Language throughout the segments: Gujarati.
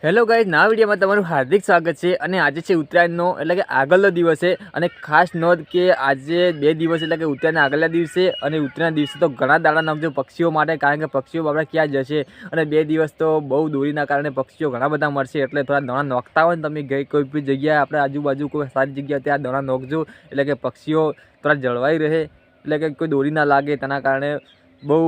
હેલો ગાઈઝ, નવા વિડીયોમાં તમારું હાર્દિક સ્વાગત છે। અને આજે છે ઉત્તરાયણનો એટલે કે આગળનો દિવસ છે। અને ખાસ નોંધ કે આજે 2 દિવસ એટલે કે ઉત્તરાયણના આગળના દિવસે અને ઉત્તરાયણ દિવસે તો ઘણા દાડા નામજો પક્ષીઓ માટે, કારણ કે પક્ષીઓ આપણે ક્યાં જશે અને 2 દિવસ તો બહુ દૂરીના કારણે પક્ષીઓ ઘણા બધા મળશે, એટલે થોડા દાણા નોખતા હોય ને તમે કોઈ બી જગ્યાએ આપણે આજુબાજુ કોઈ સારી જગ્યાએ ત્યાં દાણા નોખજો, એટલે કે પક્ષીઓ થોડા જળવાઈ રહે, એટલે કે કોઈ દોરી ના લાગે તેના કારણે બહુ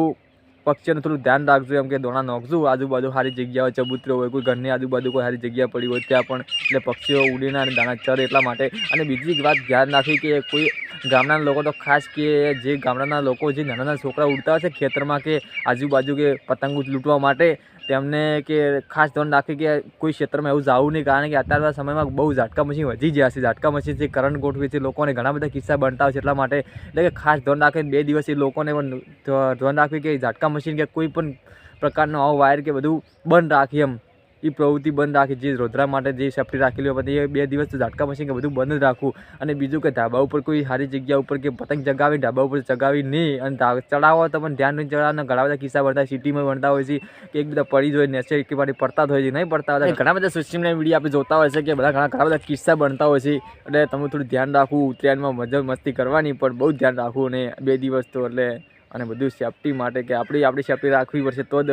પક્ષીઓનું થોડું ધ્યાન રાખજો, એમ કે દોણા નોખજો આજુબાજુ સારી જગ્યાઓ ચબૂતરો હોય, કોઈ ઘરની આજુબાજુ કોઈ સારી જગ્યા પડી હોય ત્યાં પણ, એટલે પક્ષીઓ ઉડીને અને દાણા ચરે એટલા માટે। અને બીજી એક વાત ધ્યાન રાખવી કે કોઈ ગામડાના લોકો તો ખાસ કે જે ગામડાના લોકો જે નાના નાના છોકરા ઉડતા હોય છે ખેતરમાં કે આજુબાજુ કે પતંગો લૂંટવા માટે, તેમને કે ખાસ ધ્યાન રાખવી કે કોઈ ક્ષેત્રમાં એવું જવું નહીં, કારણ કે અત્યારના સમયમાં બહુ ઝાટકા મશીન વધી ગયા છે। ઝાટકા મશીનથી કરંટ ગોઠવે છે, લોકોને ઘણા બધા કિસ્સા બનતા હોય છે, એટલા માટે એટલે કે ખાસ ધ્યાન રાખીને 2 દિવસ એ લોકોને પણ ધ્યાન રાખવી કે ઝાટકા મશીન કે કોઈ પણ પ્રકારનો આવો વાયર કે બધું બંધ રાખી, એમ એ પ્રવૃત્તિ બંધ રાખી, જે રોધરા માટે જે સેફ્ટી રાખેલી હોય બધી 2 દિવસ તો ઝાટકા મશીન કે બધું બંધ જ રાખવું। અને બીજું કે ધાબા ઉપર કોઈ સારી જગ્યા ઉપર કે પતંગ ચગાવી ધાબા ઉપર ચગાવી નહીં, અને ચડાવો તો પણ ધ્યાન નહીં ચડાવવાના ઘણા બધા કિસ્સા બનતા સિટીમાં બનતા હોય છે કે એક બધા પડી જ હોય નેચે એક વાળી પડતા જ હોય છે, નહીં પડતા હોય ઘણા બધા સોશિયલ મીડિયા વિડીયો આપણે જોતા હોય છે કે ઘણા બધા કિસ્સા બનતા હોય છે, એટલે તમે થોડું ધ્યાન રાખવું। ઉત્તરાયણમાં મજા મસ્તી કરવાની પણ બહુ ધ્યાન રાખવું, અને 2 દિવસ તો એટલે અને બધું સેફ્ટી માટે કે આપણી સેફ્ટી રાખવી પડશે તો જ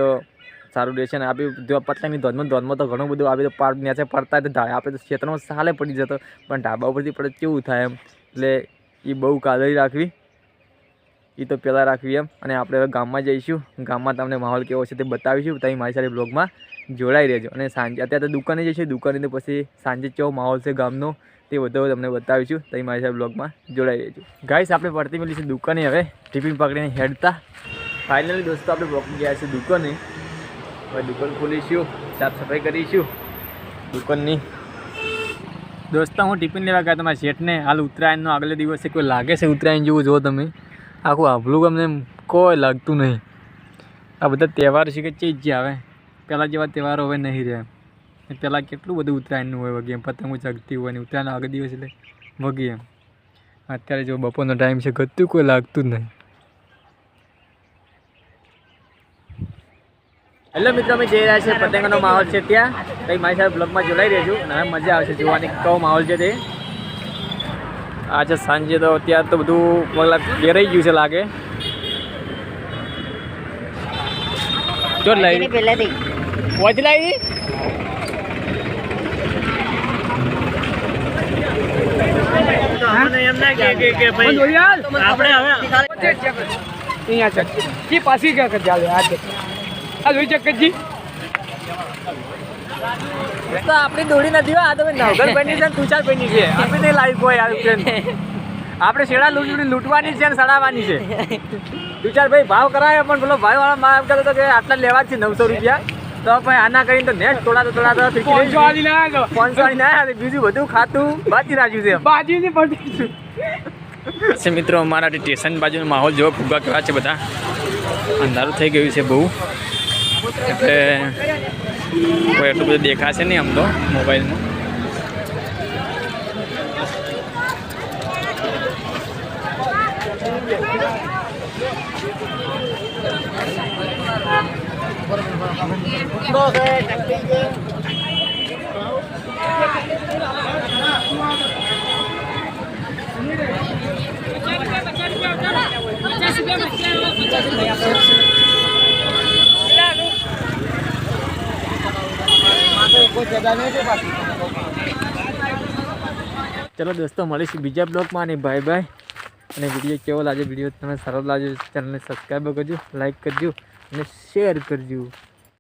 સારું રહેશે। ને આપણે પતંગની ધોધમાં તો ઘણું બધું આપણે તો નેચે પડતા જ થાય, આપણે તો ક્ષેત્રમાં સાલે પડી જતો, પણ ધાબા ઉપરથી પડે કેવું થાય એમ, એટલે એ બહુ કાળજી રાખવી, એ તો પહેલાં રાખવી એમ। અને આપણે હવે ગામમાં જઈશું, ગામમાં તમને માહોલ કેવો છે તે બતાવીશું, તમે મારી સાથે બ્લોગમાં જોડાઈ રહેજો। અને સાંજે અત્યારે તો દુકાને જઈશું, દુકાને તો પછી સાંજે કેવો માહોલ છે ગામનો તે બધું તમને બતાવીશું, તમે મારી સાથે બ્લોગમાં જોડાઈ રહેજો। ગાઈસ, આપણે પડતી મળીશું દુકાને, હવે ટિફિન પકડીને હેડતા ફાઇનલી દોસ્તો આપણે પહોંચી ગયા છે દુકાને। હવે દુકાન ખોલીશું, સાફ સફાઈ કરીશું દુકાનની। દોસ્તો હું ટિફિન લેવા ગયા તમારા શેઠને, હાલ ઉત્તરાયણનો આગલે દિવસે કોઈ લાગે છે ઉત્તરાયણ જેવું, જો તમે આખું આભલું અમને કોઈ લાગતું નહીં। આ બધા તહેવાર છે કે ચીજ જે આવે પહેલાં જેવા તહેવારો હવે નહીં રહે, પહેલાં કેટલું બધું ઉત્તરાયણનું હોય વગી, એમ પતંગો ચગતી હોય ને ઉત્તરાયણનો આગળ દિવસ એટલે વગી એમ। અત્યારે જો બપોરનો ટાઈમ છે, ગતું કોઈ લાગતું જ નહીં। હેલો મિત્રો, અમે જઈ રહ્યા છીએ પતંગનો માહોલ છે ત્યાં, કંઈ મારી સાથે બ્લોગમાં જોડાઈ રહેજો, અને મજા આવશે જોવાની કેવો માહોલ છે તે। આજે સાંજે તો અત્યારે તો બધું મતલબ ઘેરાઈ ગયું છે લાગે, જો લઈ પહેલાથી વોચ લાવી એમ ના કે ભાઈ આપણે હવે અહીંયા છે પાછી ક્યાં ચાલે આજે આ જોઈ ચક્કરજી તો આપણી દોડી નથી, આ તમે નવગર બની છે, તુચાર બની છે, આપણે નહીં લાવી કોઈ આપણે શેડા લૂંટવાની છે અને સડાવવાની છે। તુચાર ભાઈ ભાવ કરાય, પણ પેલો ભાઈ વાળા માં એમ કહેતો હતો કે આટલા લેવા જ છે 900 રૂપિયા, તો ભાઈ આના કરીને તો નેક્સ્ટ થોડા 500 ના, બીજું બધું ખાતું બાજી રાખ્યું છે, બાજી પડતી મિત્રો। અમારા સ્ટેશન બાજુનો માહોલ જો ફુગા કેવા છે, બધા અંધારું થઈ ગયું છે બહુ, એટલે કોઈ એટલું બધું દેખાશે નહીં આમ તો મોબાઈલમાં। ચલો દોસ્તો, મળીશું બીજા બ્લોગમાં, અને બાય બાય। અને વિડીયો કેવો લાગે, વિડીયો તમને સારો લાગે ચેનલને સબસ્ક્રાઈબ કરજો, લાઈક કરજો અને શેર કરજો।